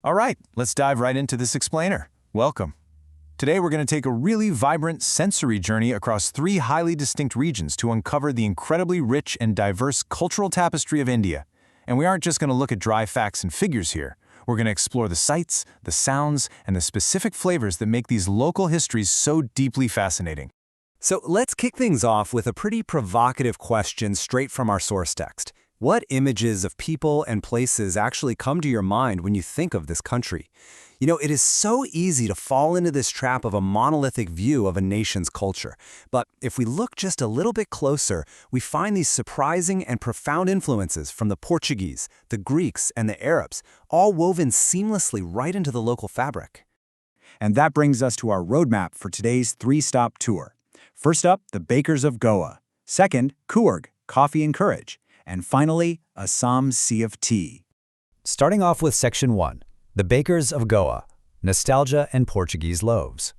All right, let's dive right into this explainer. Welcome. Today we're going to take a really vibrant sensory journey across three highly distinct regions to uncover the incredibly rich and diverse cultural tapestry of India. And we aren't just going to look at dry facts and figures here. We're going to explore the sights, the sounds, and the specific flavors that make these local histories so deeply fascinating. So let's kick things off with a pretty provocative question straight from our source text. What images of people and places actually come to your mind when you think of this country? You know, it is so easy to fall into this trap of a monolithic view of a nation's culture. But if we look just a little bit closer, we find these surprising and profound influences from the Portuguese, the Greeks, and the Arabs, all woven seamlessly right into the local fabric. And that brings us to our roadmap for today's three-stop tour. First up, the bakers of Goa. Second, Coorg, coffee and courage. And finally, Assam Sea of Tea. Starting off with Section 1, the bakers of Goa, nostalgia and Portuguese loaves.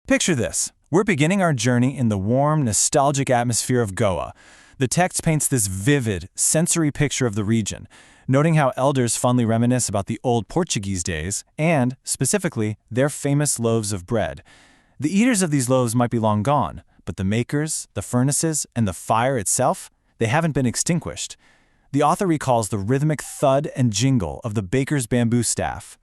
Picture this. We're beginning our journey in the warm, nostalgic atmosphere of Goa. The text paints this vivid, sensory picture of the region, noting how elders fondly reminisce about the old Portuguese days and, specifically, their famous loaves of bread. The eaters of these loaves might be long gone, but the makers, the furnaces, and the fire itself, they haven't been extinguished. The author recalls the rhythmic thud and jingle of the baker's bamboo staff.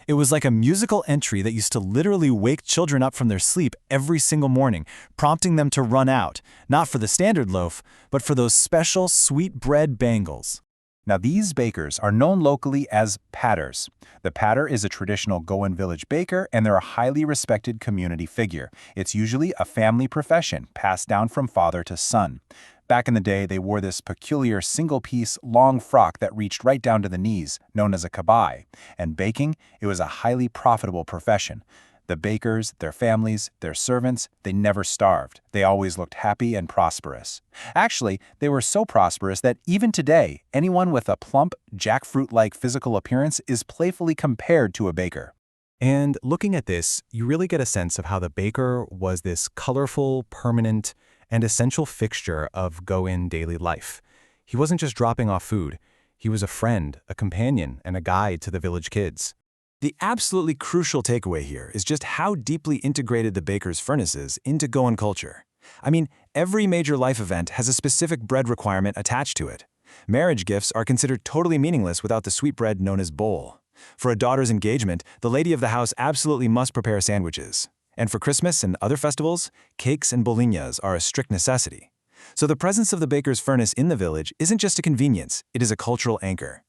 It was like a musical entry that used to literally wake children up from their sleep every single morning, prompting them to run out, not for the standard loaf, but for those special sweet bread bangles. Now, these bakers are known locally as patters. The patter is a traditional Goan village baker, and they're a highly respected community figure. It's usually a family profession passed down from father to son. Back in the day, they wore this peculiar single-piece, long frock that reached right down to the knees, known as a kabai. And baking, it was a highly profitable profession. The bakers, their families, their servants, they never starved. They always looked happy and prosperous. Actually, they were so prosperous that even today, anyone with a plump, jackfruit-like physical appearance is playfully compared to a baker. And looking at this, you really get a sense of how the baker was this colorful, permanent, and essential fixture of Goan daily life. He wasn't just dropping off food. He was a friend, a companion, and a guide to the village kids. The absolutely crucial takeaway here is just how deeply integrated the baker's furnace is into Goan culture. I mean, every major life event has a specific bread requirement attached to it. Marriage gifts are considered totally meaningless without the sweetbread known as bol. For a daughter's engagement, the lady of the house absolutely must prepare sandwiches. And for Christmas and other festivals, cakes and bolinhas are a strict necessity. So the presence of the baker's furnace in the village isn't just a convenience, it is a cultural anchor.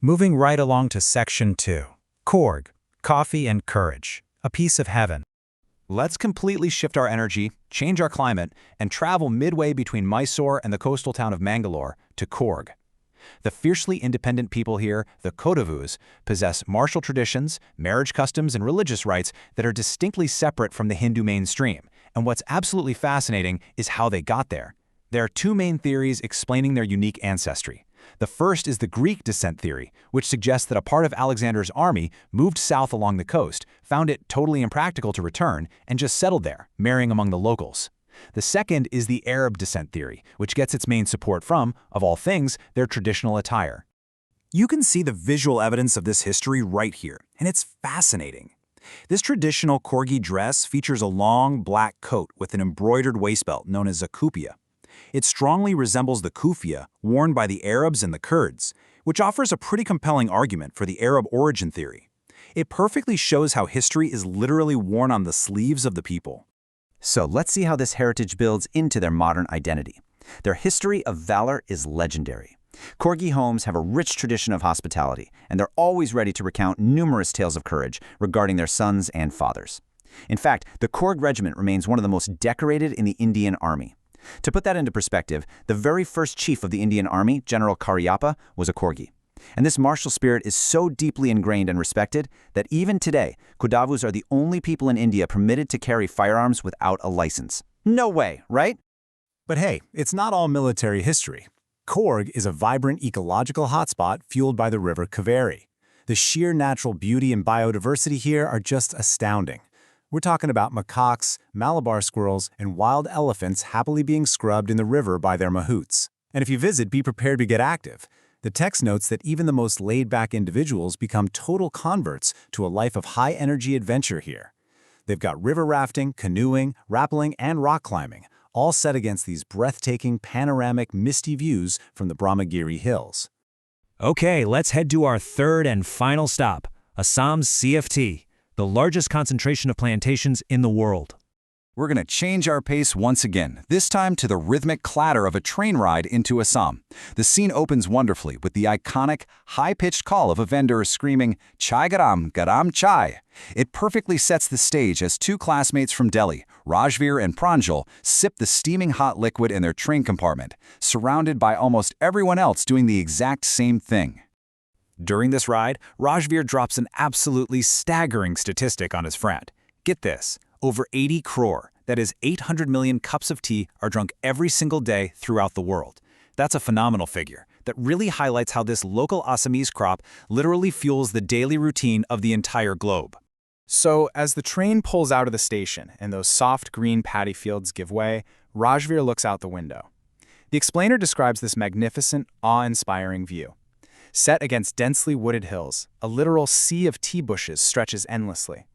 Moving right along to Section 2. Coorg, coffee and courage, a piece of heaven. Let's completely shift our energy, change our climate, and travel midway between Mysore and the coastal town of Mangalore to Coorg. The fiercely independent people here, the Kodavus, possess martial traditions, marriage customs, and religious rites that are distinctly separate from the Hindu mainstream. And what's absolutely fascinating is how they got there. There are two main theories explaining their unique ancestry. The first is the Greek descent theory, which suggests that a part of Alexander's army moved south along the coast, found it totally impractical to return, and just settled there, marrying among the locals. The second is the Arab descent theory, which gets its main support from, of all things, their traditional attire. You can see the visual evidence of this history right here, and it's fascinating. This traditional Corgi dress features a long black coat with an embroidered waistbelt known as a kufiya. It strongly resembles the kufiya worn by the Arabs and the Kurds, which offers a pretty compelling argument for the Arab origin theory. It perfectly shows how history is literally worn on the sleeves of the people. So let's see how this heritage builds into their modern identity. Their history of valor is legendary. Corgi homes have a rich tradition of hospitality, and they're always ready to recount numerous tales of courage regarding their sons and fathers. In fact, the Coorg regiment remains one of the most decorated in the Indian Army. To put that into perspective, the very first chief of the Indian Army, General Karyappa, was a Corgi. And this martial spirit is so deeply ingrained and respected that even today, Kodavus are the only people in India permitted to carry firearms without a license. No way, right? But hey, it's not all military history. Coorg is a vibrant ecological hotspot fueled by the river Kaveri. The sheer natural beauty and biodiversity here are just astounding. We're talking about macaques, Malabar squirrels, and wild elephants happily being scrubbed in the river by their mahouts. And if you visit, be prepared to get active. The text notes that even the most laid-back individuals become total converts to a life of high-energy adventure here. They've got river rafting, canoeing, rappelling, and rock climbing, all set against these breathtaking, panoramic, misty views from the Brahmagiri Hills. Okay, let's head to our third and final stop, Assam's CFT, the largest concentration of plantations in the world. We're going to change our pace once again, this time to the rhythmic clatter of a train ride into Assam. The scene opens wonderfully with the iconic, high-pitched call of a vendor screaming, "Chai garam, garam chai." It perfectly sets the stage as two classmates from Delhi, Rajveer and Pranjal, sip the steaming hot liquid in their train compartment, surrounded by almost everyone else doing the exact same thing. During this ride, Rajveer drops an absolutely staggering statistic on his friend. Get this. Over 80 crore, that is 800 million cups of tea, are drunk every single day throughout the world. That's a phenomenal figure that really highlights how this local Assamese crop literally fuels the daily routine of the entire globe. So, as the train pulls out of the station and those soft green paddy fields give way, Rajveer looks out the window. The explainer describes this magnificent, awe-inspiring view. Set against densely wooded hills, a literal sea of tea bushes stretches endlessly.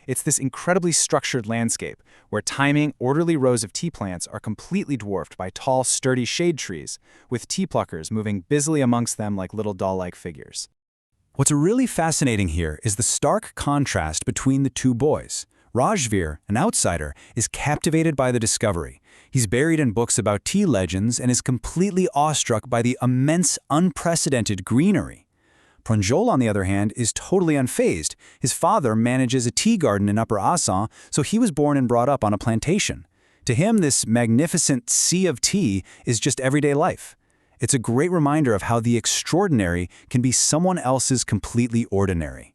It's this incredibly structured landscape where timing, orderly rows of tea plants are completely dwarfed by tall, sturdy shade trees, with tea pluckers moving busily amongst them like little doll-like figures. What's really fascinating here is the stark contrast between the two boys. Rajveer, an outsider, is captivated by the discovery. He's buried in books about tea legends and is completely awestruck by the immense, unprecedented greenery. Pranjal, on the other hand, is totally unfazed. His father manages a tea garden in Upper Assam, so he was born and brought up on a plantation. To him, this magnificent sea of tea is just everyday life. It's a great reminder of how the extraordinary can be someone else's completely ordinary.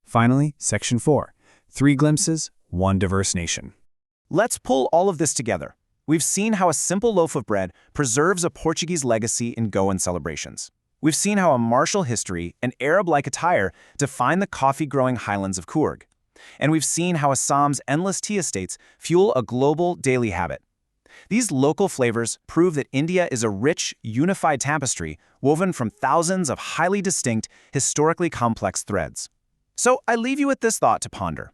Finally, Section 4. 3 glimpses, 1 diverse nation. Let's pull all of this together. We've seen how a simple loaf of bread preserves a Portuguese legacy in Goan celebrations. We've seen how a martial history and Arab-like attire define the coffee-growing highlands of Coorg. And we've seen how Assam's endless tea estates fuel a global daily habit. These local flavors prove that India is a rich, unified tapestry woven from thousands of highly distinct, historically complex threads. So I leave you with this thought to ponder.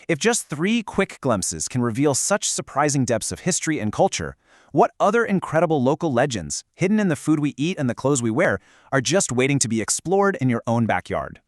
If just 3 quick glimpses can reveal such surprising depths of history and culture, what other incredible local legends, hidden in the food we eat and the clothes we wear, are just waiting to be explored in your own backyard?